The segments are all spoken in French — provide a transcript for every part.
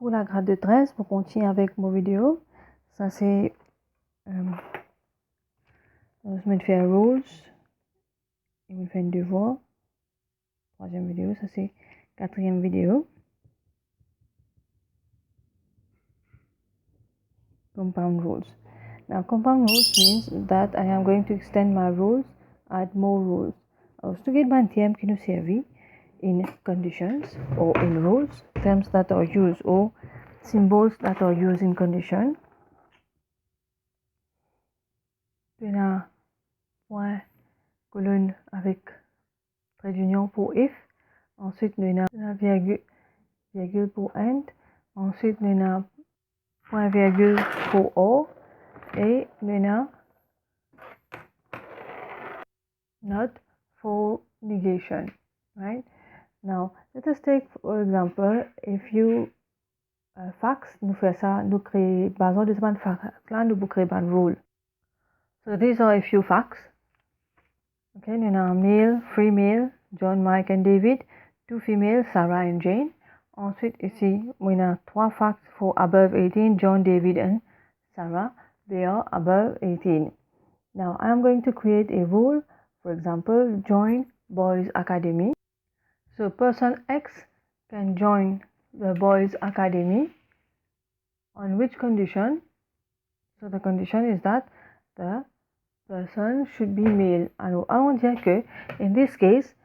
Pour la grade de 13, pour continuer avec mon vidéo, ça c'est je vais faire rules, je vais faire un devoir, troisième vidéo, ça c'est quatrième vidéo. Compound rules. Now compound rules means that I am going to extend my rules, add more rules. Studied by term qui nous servit in conditions or in rules, terms that are used or symbols that are used in condition. Puis là, point, colonne avec trait d'union pour if. Ensuite, nous avons la virgule pour and. Ensuite, nous avons point virgule pour or. Et nous avons not for negation. Right? Now, let us take, for example, if you fax, nous faisons ça, nous créons, basons de ce fax, là, nous créons un rule. So these are a few facts. Okay, nous avons male, female, John, Mike and David. Two females, Sarah and Jane. Ensuite, ici, nous avons trois facts for above 18, John, David and Sarah. They are above 18. Now, I am going to create a rule. For example, join Boys Academy. So, person X can join the Boys Academy. On which condition? So, the condition is that the person should be male. Alors, allons dire que, in this case,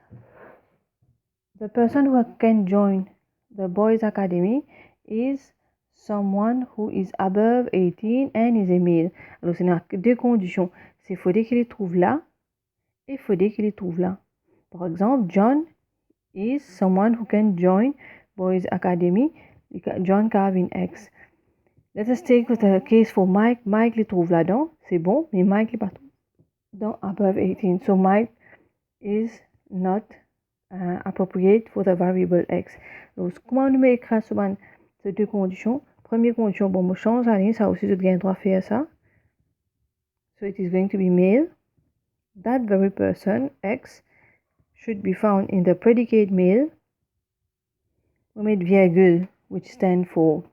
the person who can join the Boys Academy is someone who is above 18 and is a male. Alors, c'est deux conditions. C'est faudrait qu'il les trouve là et faudrait qu'il les trouve là. Par exemple, John is someone who can join Boys Academy. John Calvin X. Let us take the case for Mike. Mike les trouve là-dedans. C'est bon, mais Mike les pas dans above 18. So Mike is not appropriate for the variable X. Donc, comment nous écrire ces deux conditions? Première condition, bon, on change la ligne, ça aussi, je dois droit faire ça. So it is going to be male. That very person, X, should be found in the predicate male. We made virgule, which stand for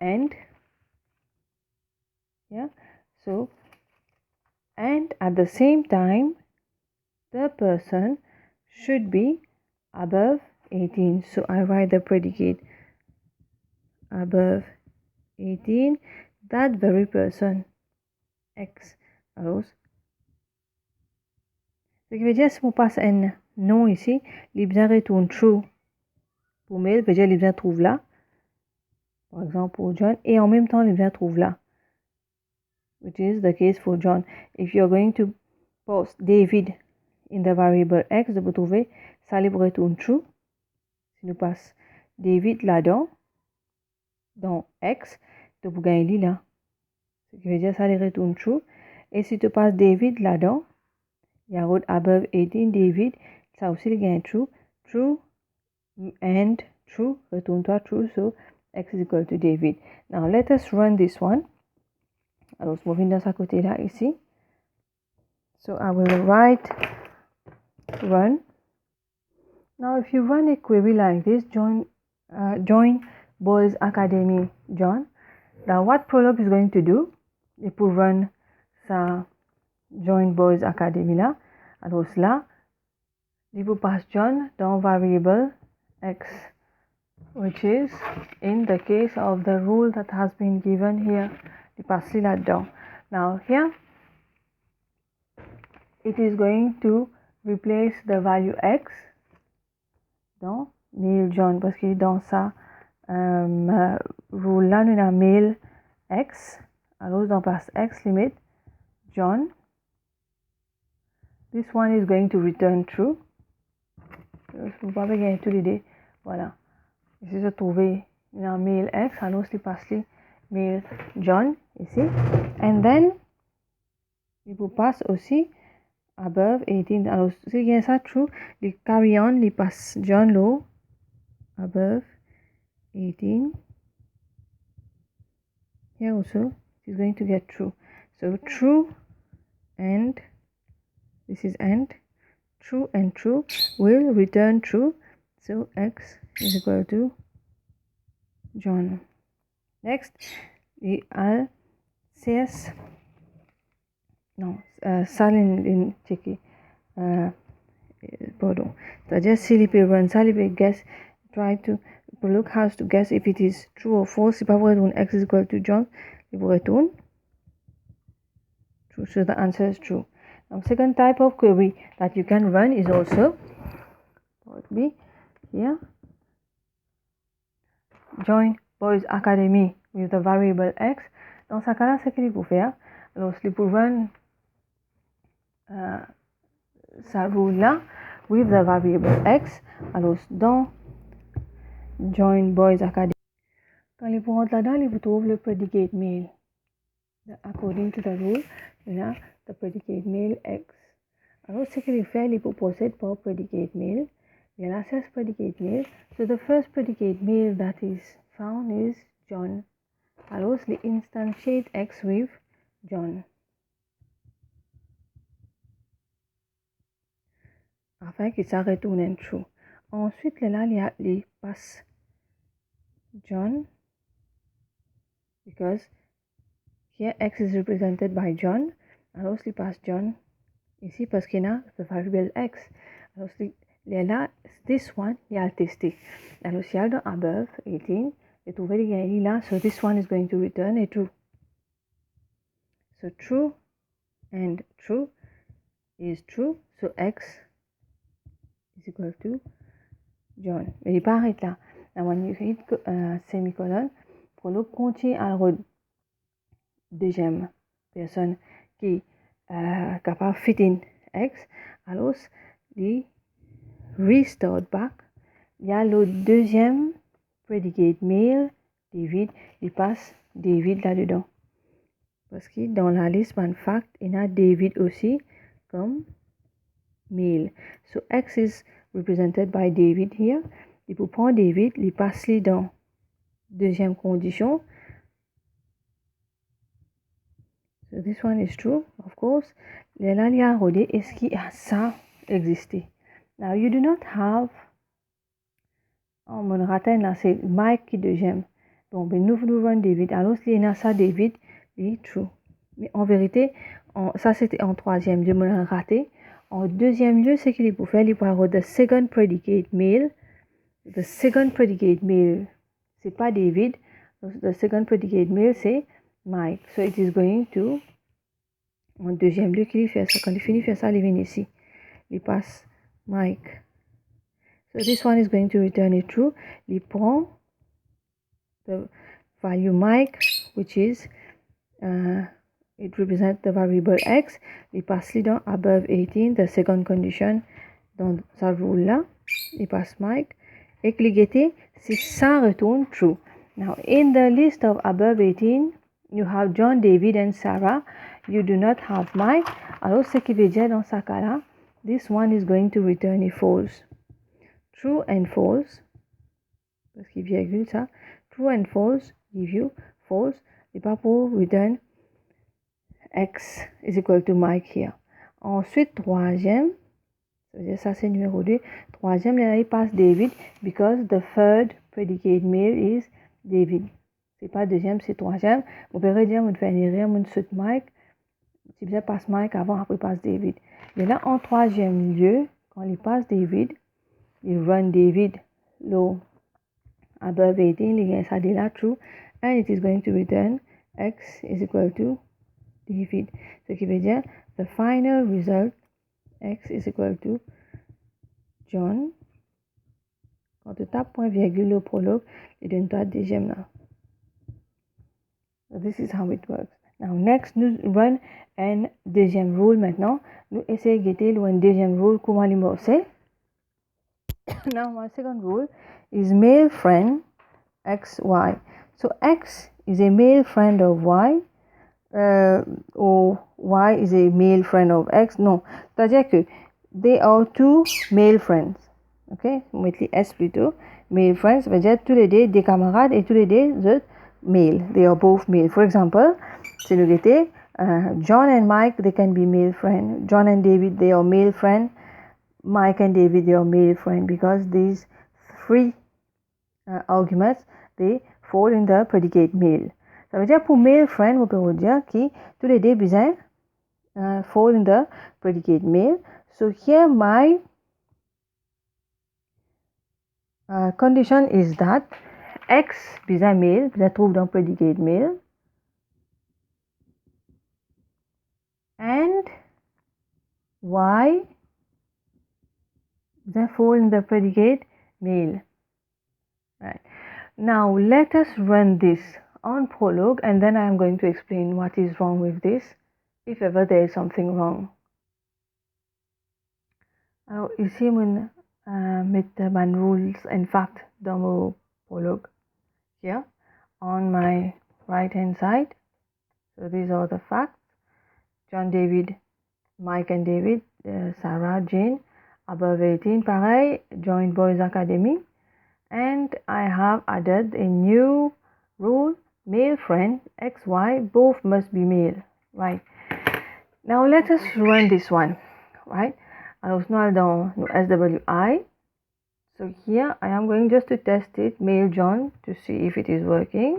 and. Yeah. So, and at the same time, the person should be above 18. So I write the predicate above 18. That very person, X. Alors, ce qui veut dire, si on passe un nom ici, il bien retourne true pour male, veut dire il bien trouve là. Par exemple pour John, et en même temps il bien trouve là. Which is the case for John. If you are going to post David in the variable X, vous trouvez, ça lui retourne true. Si nous passe David là-dedans, dans X, tu peux gagner là. Ce qui veut dire, ça lui retourne true. Et si tu passes David là-dedans, il y a route above 18 David, ça aussi il gagne true. True and true, retourne-toi true, so X is equal to David. Now let us run this one. Alors, je vais dans ce côté-là ici. So I will write run. Now if you run a query like this, join Boys Academy John. Now what Prolog is going to do, il peut run sa join Boys Academy là. Alors là, il peut passe John dans variable X, which is in the case of the rule that has been given here. Il passe là-dedans. Now here, it is going to replace the value X dans male John, parce que dans ça rule là, nous avons male X. Alors, on passe X limit John. This one is going to return true. Vous pouvez gagner toute l'idée. Voilà. Ici, je trouvais un male X. Alors, je passe les male John ici. And then, il vous passe aussi above 18. Alors, si il y a ça true, il carry on, il passe John low above 18. Here also, it is going to get true. So, true and this is and true and true will return true. So X is equal to John. Next, the al CS. Non, ça in checker. Pardon. C'est-à-dire si il peut run ça, il peut guess, try to look how to guess if it is true or false. Si pas vous retourne x is equal to John, il vous retourne true. So the answer is true. Now, second type of query that you can run is also part B here. Join Boys Academy with the variable x. Dans ce cas-là, ce qu'il faut faire, alors il faut run sa rule là with the variable x. Alors dans Join Boys Academy, quand il vous rentre là-dedans, il vous trouve le predicate male. According to the rule, il y a the predicate male x. Alors ce qu'il fait, il faut procéder par predicate male. Il y a access predicate male. So the first predicate male that is found is John. Alors il instantiate x with John. Afin qu'il ça retourne true. Ensuite, là, il passe John. Because here x is represented by John. Alors il passe John ici parce qu'il y a the variable x. Alors là, this one, il y a testé. Alors si il y a dans above 18, et trouver les gains là, so this one is going to return a true. So true and true is true. So x is equal to John. Mais il pas arrêté là. Now when you hit semicolon, pour le continuer à la deuxième personne qui est capable de fit in x, alors il restart back. Il y a le deuxième predicate male, David, il passe David là-dedans. Parce que dans la liste, en fact, il y a David aussi comme male. So x is represented by David here. Il peut prendre David, il passe lui dans deuxième condition. So this one is true, of course. Là, il y a rodé, est-ce qu'il y a ça existé? Now, you do not have mon ratin là, c'est Mike qui deuxième. Bon, ben nous run David. Alors, s'il y a ça, David, il est true. Mais en vérité, ça c'était en troisième lieu, mon raté. En deuxième lieu, c'est qu'il est pour faire, il peut avoir the second predicate male. The second predicate male, c'est pas David. The second predicate male, c'est Mike. So, it is going to, en deuxième lieu, qu'il fait ça. Quand il finit de faire ça, il vient ici. Il passe Mike. So this one is going to return it true. Il prend the value Mike, which is, it represents the variable x. Il passe dans above 18, the second condition dans sa rule là. Il passe Mike. Et cliquez, si ça retourne true. Now, in the list of above 18, you have John, David, and Sarah. You do not have Mike. Alors, ce qui veut dire dans ce cas-là, this one is going to return a false. True and false, parce qu'il virgule ça, true and false give you false, et pas pour return x is equal to Mike here. Ensuite, troisième, ça c'est numéro 2, troisième, là il passe David, because the third predicate male is David. C'est pas deuxième, c'est troisième. Vous pouvez dire, vous faites une erreur, vous saute Mike, si vous passe Mike avant, après passe David. Mais là, en troisième lieu, quand il passe David, il run David low above 18, il gagne ça de là true, and it is going to return x is equal to David. Ce qui veut dire, the final result, x is equal to John. Quand tu tapes point virgule au prologue, il donne toi deuxième là. So this is how it works. Now next, nous run un deuxième rule maintenant. Nous essayons de guetter le deuxième rule, comment il c'est. Now my second rule is male friend x, y. So x is a male friend of y, or y is a male friend of x. No, c'est-à-dire que they are two male friends. Ok, mettez s plutôt. Male friends, ça veut dire tous les deux des camarades et tous les deux autres male. They are both male. For example, si nous guettez, John and Mike, they can be male friend. John and David, they are male friend. Mike and David, they are male friend, because these three arguments, they fall in the predicate male. Ça veut dire pour male friend, on peut dire que tous les deux besoin fall in the predicate male. So here my condition is that X besoin male, besoin trouve dans predicate male, and Y besoin fall in the predicate male. Right. Now let us run this on Prolog, and then I am going to explain what is wrong with this, if ever there is something wrong. Alors ici, on met my rules and fact dans mon Prolog here on my right hand side. So these are the facts. John, David, Mike and David, Sarah, Jane, above 18, pareil, joined Boys Academy. And I have added a new rule, male friend, XY, both must be male, right? Now let us run this one, right? Alors, nous dans SWI. So here I am going just to test it, male John, to see if it is working.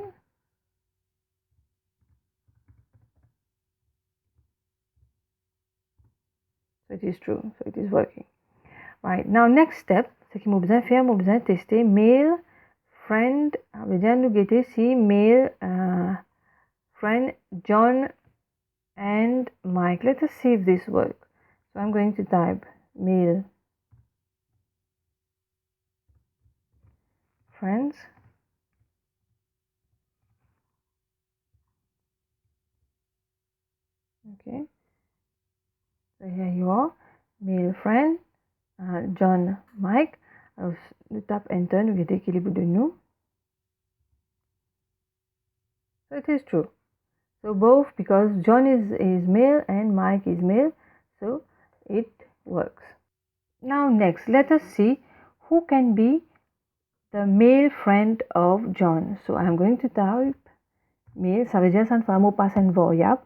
So it is true, so it is working. Right, now next step, ce qu'il m'a besoin de faire, m'a besoin de tester male friend, veut dire nous guetter si male friend John and Mike. Let us see if this works. So I'm going to type male friends. Okay, so here you are, male friend John, Mike. Alors, nous tape enter, nous guetter qu'il est bout de nous. So it is true. So both, because John is male and Mike is male, so it works. Now next, let us see who can be the male friend of John. So I'm going to type male, ça veut dire ça ne fait un mot pas un variable.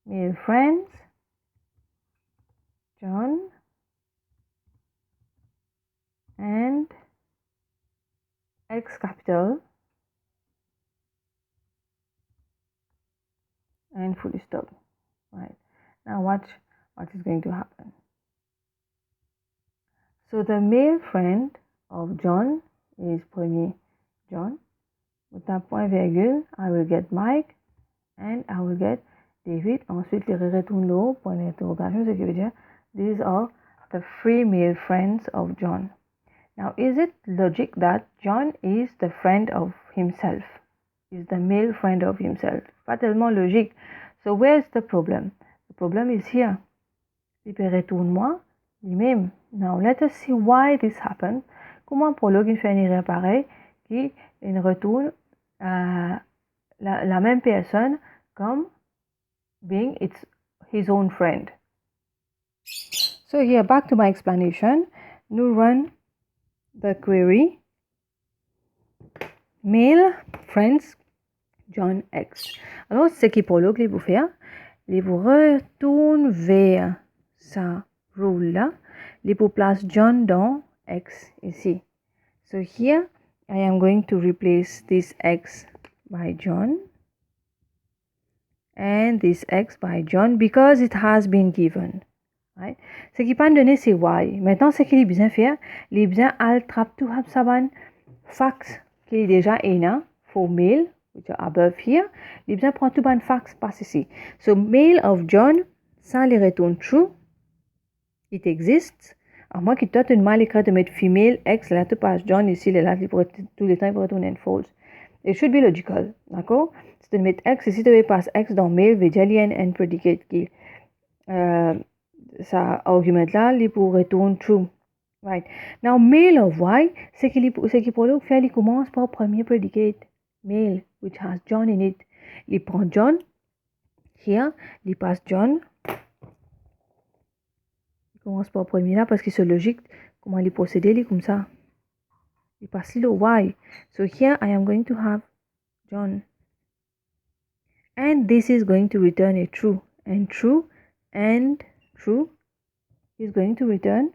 Male friends, John, and X capital, and full stop. Right. Now watch what is going to happen. So the male friend of John is premier John. With a point virgule, I will get Mike, and I will get David. Ensuite, les retourne là, point d'interrogation, ce qui veut dire these are the three male friends of John. Now, is it logic that John is the friend of himself? Is the male friend of himself? Pas tellement logique. So, where's the problem? The problem is here. Il peut retourner moi, lui-même. Now, let us see why this happened. Comment Prolog il fait une erreur pareille qui il retourne la même personne comme being it's his own friend. So here, back to my explanation. Nous run the query male friends John X. Alors, ce qui Prolog il vous faire, il vous retourne vers sa rule là, il vous place John dans X ici. So here, I am going to replace this X by John and this X by John because it has been given. Right? Ce qui pas donné c'est Y. Maintenant, ce qu'il est besoin faire, il est besoin altrap tout saban fax qui est déjà là for male, which are above here. Il est besoin prendre tout ban fax passe ici. So male of John, ça les retourne true. It exists. À moins qu'il tente une mal écrit de mettre female X, là tu passes John ici, là tout le temps il peut retourner false. It should be logical, d'accord? Si tu mets X ici, tu passes X dans male, veut dire il y a un predicate qui ça argument là, il pour retourner true. Right. Now, male of Y, ce qui Prolog fait, il commence par premier predicate, male, which has John in it. Il prend John, here, il passe John. Il commence par premier là parce que c'est logique, comment il procéder, il comme ça. Il passe le Y. So here, I am going to have John. And this is going to return a true. And true, and true. is going to return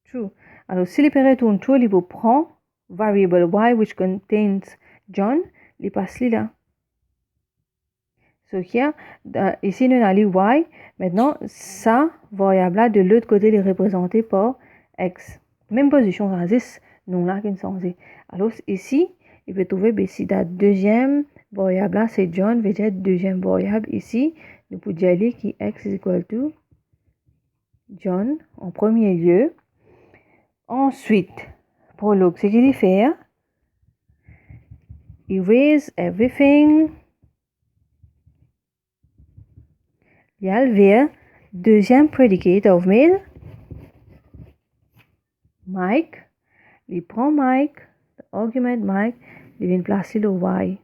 true. Alors, si il retourne true, il prend variable y which contains John, il passe là. So here, ici, nous avons y. Maintenant, ça, variable-là, de l'autre côté, il est représenté par x. Même position, résiste, non là, qui est changé. Alors, ici, il peut trouver, ici, la deuxième variable-là, c'est John, veut dire deuxième variable. Ici, nous pouvons dire que x is equal to John, en premier lieu. Ensuite, prologue, ce qu'il fait, erase everything. Il y a le deuxième predicate of male, Mike. Il prend Mike, the argument Mike, il vient placer le y.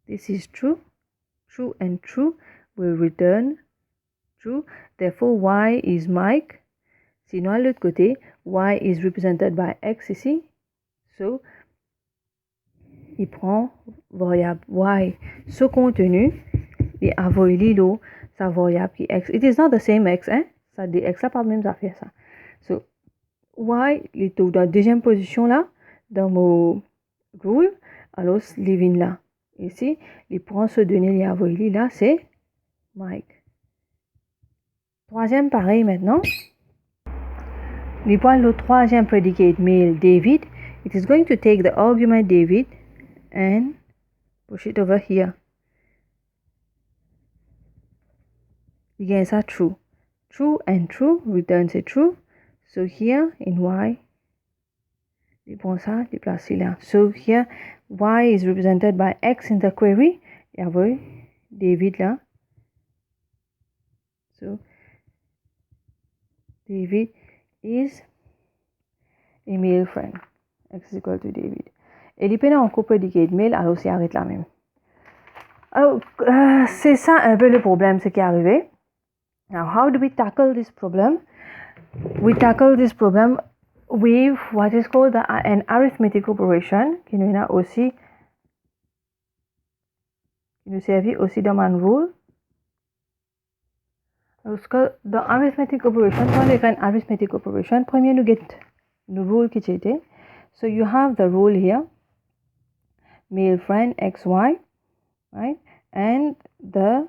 This is true. True and true will return true. Therefore, y is Mike. Sinon, à l'autre côté, y is represented by x ici. So, il prend variable y. Ce contenu, il a volé sa variable qui x. It is not the same x, hein? Ça dit x, là, pas même affaire ça. So, y, il est dans la deuxième position là, dans mon rule. Alors, il vient là. Ici, il prend ce donné, il a volé là, c'est Mike. Troisième, pareil maintenant. Il prend le troisième predicate male, David. It is going to take the argument David and push it over here. Il gagne ça true. True and true returns a true. So here in y, il prend ça, il place là. So here, y is represented by x in the query. Il y a David là. So David is a male friend. X is equal to David. Et il peut encore predicate male, alors c'est arrête là même. Alors, c'est ça un peu le problème, ce qui est arrivé. Now, how do we tackle this problem? We tackle this problem with what is called an arithmetic operation, qui nous a aussi, qui nous servit aussi dans mon rule. Parce que dans arithmetic operation, quand on écrit une arithmetic operation, premier nous get the rule qui était. So you have the rule here, male friend xy, right? And the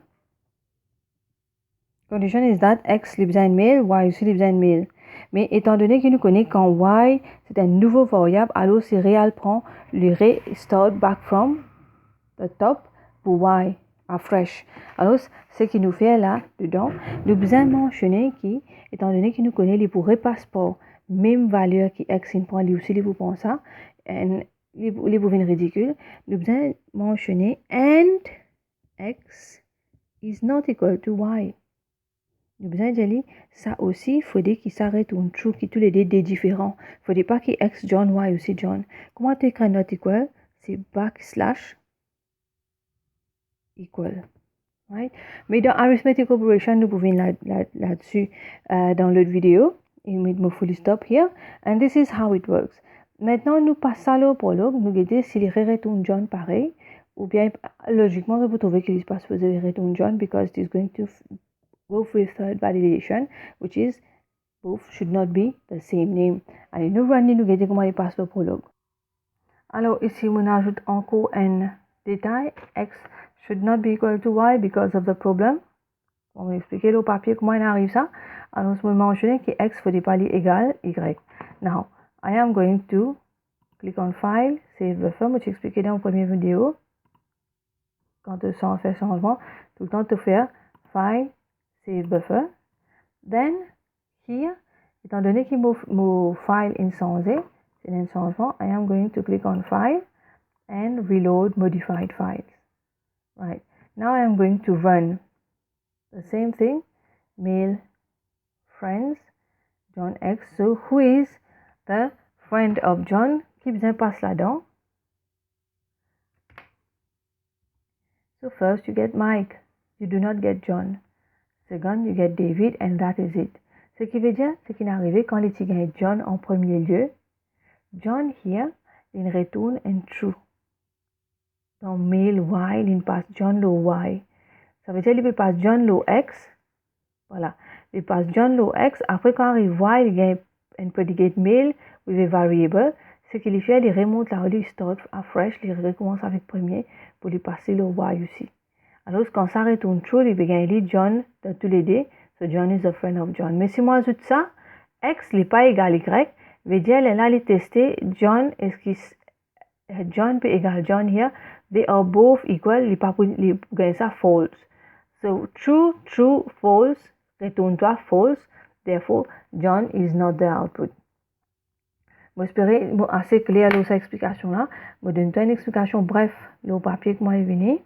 condition is that x lives in male, y aussi lives in male. Mais étant donné que nous connaissons quand y c'est un nouveau variable, alors c'est réel prend le restart back from the top pour y à fresh. Alors ce qui nous fait là dedans, nous besoin mentionner qui, étant donné que nous connaissons les pour repasse par même valeur qui x prend, lui aussi les pour prendre ça, et les pour venir ridicule, nous besoin mentionner and x is not equal to y. Nous besoin de dire ça aussi, il faudrait qu'il s'arrête un true qui tous les deux des différents. Il ne faudrait pas que x John, y aussi John. Comment tu écris not equal? C'est backslash equal. Right? Mais dans arithmetic operation, nous pouvons là-dessus dans l'autre vidéo. Il me fully stop here. And this is how it works. Maintenant, nous passons au prologue. Nous regardons s'il retourne John pareil. Ou bien, logiquement, vous trouvez qu'il se passe poser retourne John because it is going to go for a third validation, which is both should not be the same name. Allez, nous allons nous regarder comment il passe le prologue. Alors, ici, on ajoute encore un détail. X should not be equal to y because of the problem. On va expliquer au papier comment il arrive ça. Alors, je vais mentionner que x faut pas égal y. Now, I am going to click on File, Save Buffer. Je vais expliquer dans la première vidéo. Quand tu sens faire changement, tout le temps tu fais File, Save Buffer. Then, here, étant donné que mon file est changé, c'est un changement, I am going to click on File and Reload Modified Files. Right. Now I am going to run the same thing, male friends, John X. So who is the friend of John? Qui bien passe là-dedans. So first you get Mike. You do not get John. Second, you get David and that is it. Ce qui veut dire, ce qui est arrivé quand il gagne John en premier lieu. John here, il retourne un true. Dans male y, il passe John le y. Ça veut dire qu'il passe John lo X. Voilà. Il passe John lo X. Après, quand il voit, il y a un predicate mail with a variable. Ce qu'il fait, il remonte là, il start afresh, il recommence avec premier pour lui passer le Y aussi. Alors, quand ça retourne true, il va dire John dans tous les deux. So, John is a friend of John. Mais si moi ajoute ça, X n'est pas égal Y, veut dire, là, il tester John, est-ce qu'il John peut égal John here, they are both equal, il pas gagner ça false. So true, true, false, retourne-toi false, therefore John is not the output. J'espère assez clair cette explication là. Je donne une explication bref le papier que moi est venu.